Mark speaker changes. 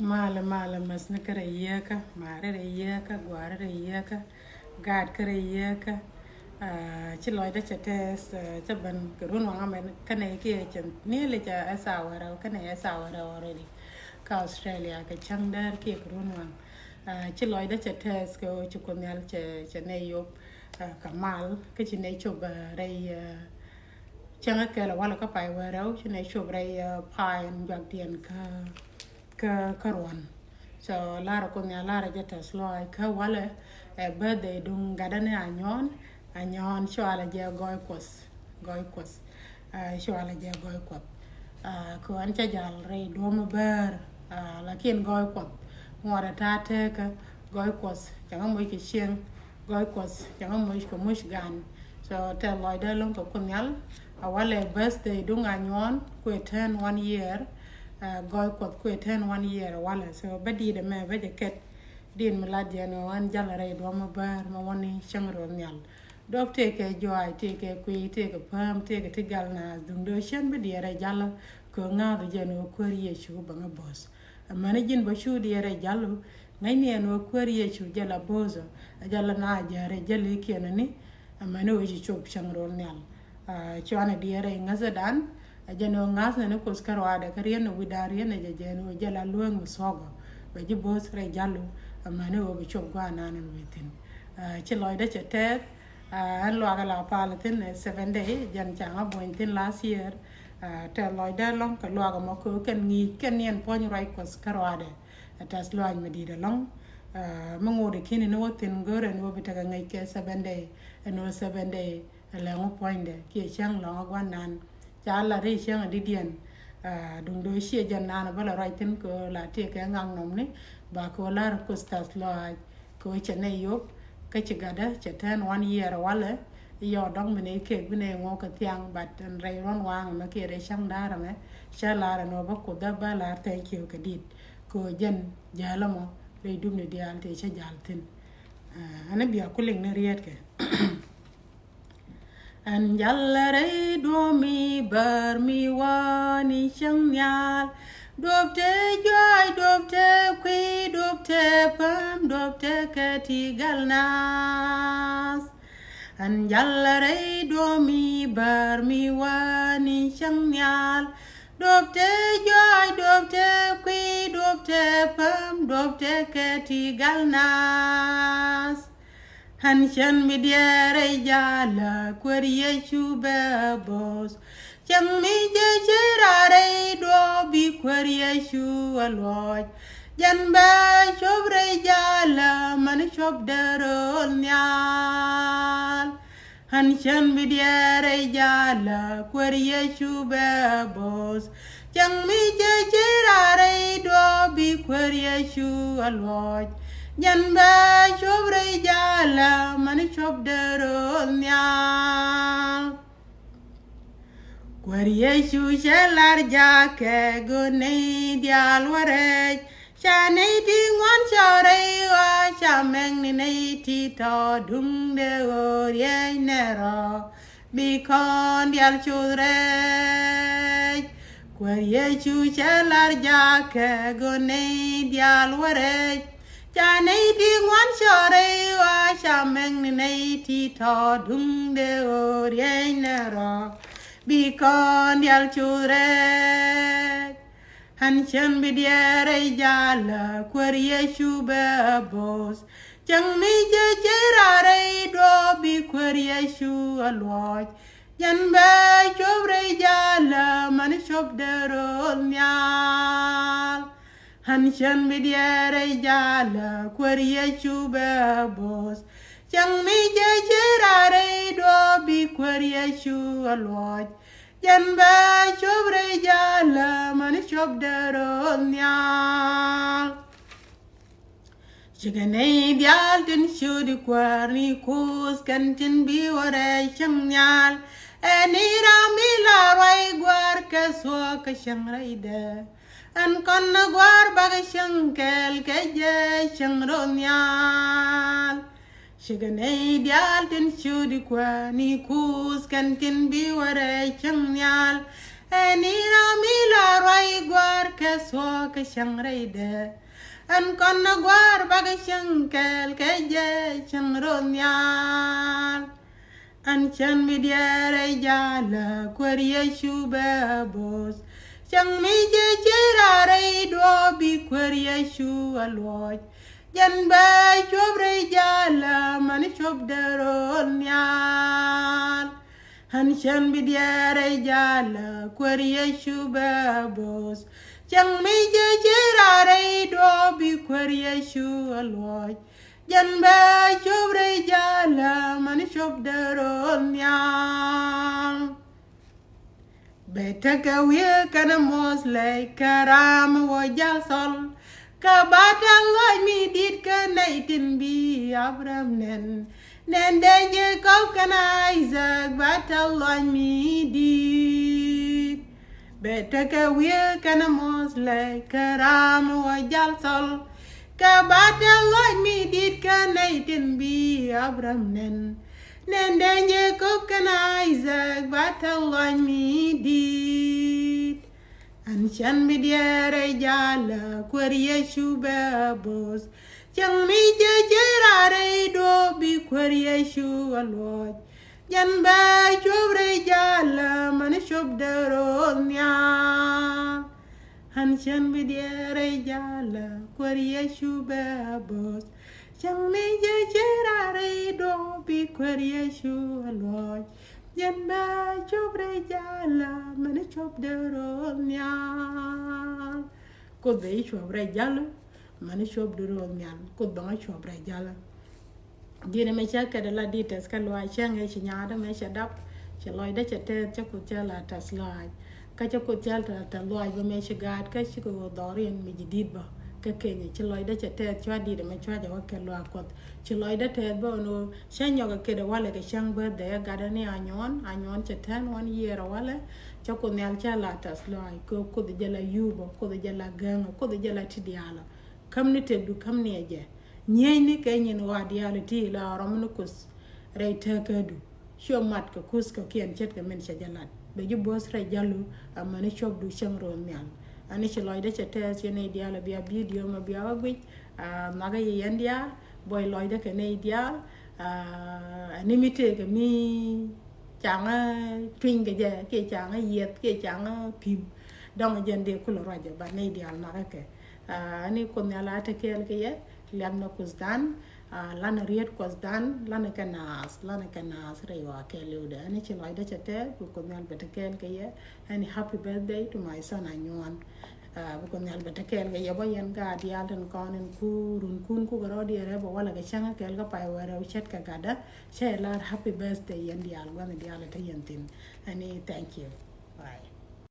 Speaker 1: Mala masna karayaka, mara rayaka, guara rayaka, gad karayaka, chiloida chates, chaban kurun wangamen kanaki chan nearly asawara, kana asawara already. Ka Australia ka changdar ki kurun wang. Chiloida chates ko chukunyal chanayop, kamal, kachinay chub ray. Chẳng cái là wala ka pai wa rau chine chobrai pai and gaktian ka ron so lara ko nya lara jeta sloy ka wala e birthday dung gadane anyon so ala je goy kos so ala je goy kot ko an cha jal re do mo ber lakin goy kot ngora ta te ka goy kos chẳng mo ki chen goy kos chẳng mo ko mush gan so te loy da long ko kunyal awale birthday dung anyon ko 1 year goy kot ko 1 year wala so badi de me be ket din milad no an jalare do ma bar ma woni changro nyal dok te ke joy te ke kui te ke pam te ke tigal na dung do chen be di re jalla ko nga do jeno ko riye chu ba nga boss amana jin ba chu di re jallu ngai ne no ko riye chu jala bozo jalla na jare jali kenani amana o ji chop changro nyal chwana di re ngaza dan jeno ngas ne ko skaro ada kariya no widari ne jeno jala luang musogo ba ji boss re jallu amana o bi chop gwa nanan witin chiloy da chete an lo la palatin 7 day jan changa bointin last year te loy da long ka lo ga mo ko ken ngi ken yen pon rai ko skaro ada tas lo an medida long mango de kini no tin gore no bi ta ngai ke 7 day no 7 day la ngo point de ki chang lo gwa nan cha la ri chang di dien dung do shi jan nan ba la rai tin ko la te ke ngang nom ni ba ko la ko stas lo ko chene yo cái chị gada chị ten 1 year wala yo dong mene ke bine ngo ka tiang bat rai ron wang ma ke re shang dara me shala no ba ko da ba la thank you ka dit ko jen jala mo re dum ne dial te cha jal tin ana biya kuling na riet ke an jalla re do mi bar mi wani chang nyal đốp te joy đốp te quy đốp te pam đốp te kati galnas an jalla rey do mi bar mi wani changyal đốp te joy đốp te quy đốp te pam đốp te kati galnas han chan mi diare jala kwariye chuba bos chẳng mi chơi ra đây đô bị query chu aloj jan ba chop re jala man chop darol nyal han chan mi diare jala query chu ba bos chẳng mi chơi ra đây đô bị query chu aloj jan ba chop re jala man chop darol nyal Querieshu shelar jake gunei dial warej Shanei ti ngwan shorei wa shameng ni nei ti to dung de orye nero Bikon dial chudrej Querieshu shelar jake gunei dial warej Shanei ti ngwan shorei wa shameng ni nei ti to dung de orye nero Bikon dial churek han chan bidiare jala querie chuba bos chang mi jerare do bi querie chu aloj yan ba chobre jala man chob darol nyal han chan bidiare jala querie chuba bos chang mi jerare do bi querie chu aloj yan ba chobre jala man chob darol nyal jigane dial tin shudi kwarni kus kantin bi wara chang nyal eni rami la rai gwar ka so ka shang raida an kon gwar bag shang kel ke je shang ron nyal Shigane dial tin shudi kwa ni kus kantin bi wara chang nyal Eni rami la roi gwar ke so ke shang reide an kon na gwar bag shang kel ke je shang ronyal an chan mi diere jala kwer yeshu bebos chang mi je chirare do bi kwer yeshu aloj jan ba chobre jala man chob deron nyal han chan mi diere jala kwer yeshu bebos chang mi je chirare do bi kwer yeshu aloj jan ba chobre jala man chob deron nyal betaka wiye kana mos lay karam wo jal sol ka batang loy mi dit ka naitin bi abram nen denje kau kana Isaac batang loy mi dit betaka wiye kana mos lay karam wo jal sol ka batang loy mi dit ka naitin bi abram nen denje kau kana Isaac batang loy mi dit an chan mi diere jala kwer yeshu bebos chang mi je jerare do bi kwer yeshu aloj jan ba chobre jala man chob deron nyal han chan mi diere jala kwer yeshu bebos chang mi je jerare do bi kwer yeshu aloj jan ba chobre jala man chob deron nyal ko de chobre jala man chob deron nyal ko ba chobre jala dina me cha ka de la dites ka lo chang e chinyada me cha dap cha loy de cha te cha ku cha la ta slide ka cha ku cha ta loy ba me cha gat ka chi ko dorin mi jidid ba ka kenya chi loy de cha te cha di de me cha ja wa ka lo akot chi loy de te ba no shanyo ka ke de wale ke shang ba de ga de ni anyon cha tan 1 year wale cha ku nyal cha la ta slide ko de jala yubo ko de jala gang ko de jala tidiala kam ni te du kam ni je nyeni kenyen wadiala ti la romno kus reita kadu sho mat ka kus ka kien chet ka men shajalat be ju bos re jalu amane chop du changro nyal ani chloy de chete chene diala bia video ma bia wagwi maga yendia boy loy de ke ne dia animite ke mi changa twing ke changa yet ke changa pim dong jende kulo raja ba ne dial maga ke ani ko nyala te kel ke ye lemna kusdan lana riet kusdan lana kanas rewa kelude ani chilai da chate ko nyal betakel ke ye and happy birthday to my son Anyon ko nyal betakel ke ye boyen ga dial tan konen ku run kun ku garo di re bo wala ga changa kel ga pai wara chat ka gada che la happy birthday yan dial wan dial ta yantin ani thank you bye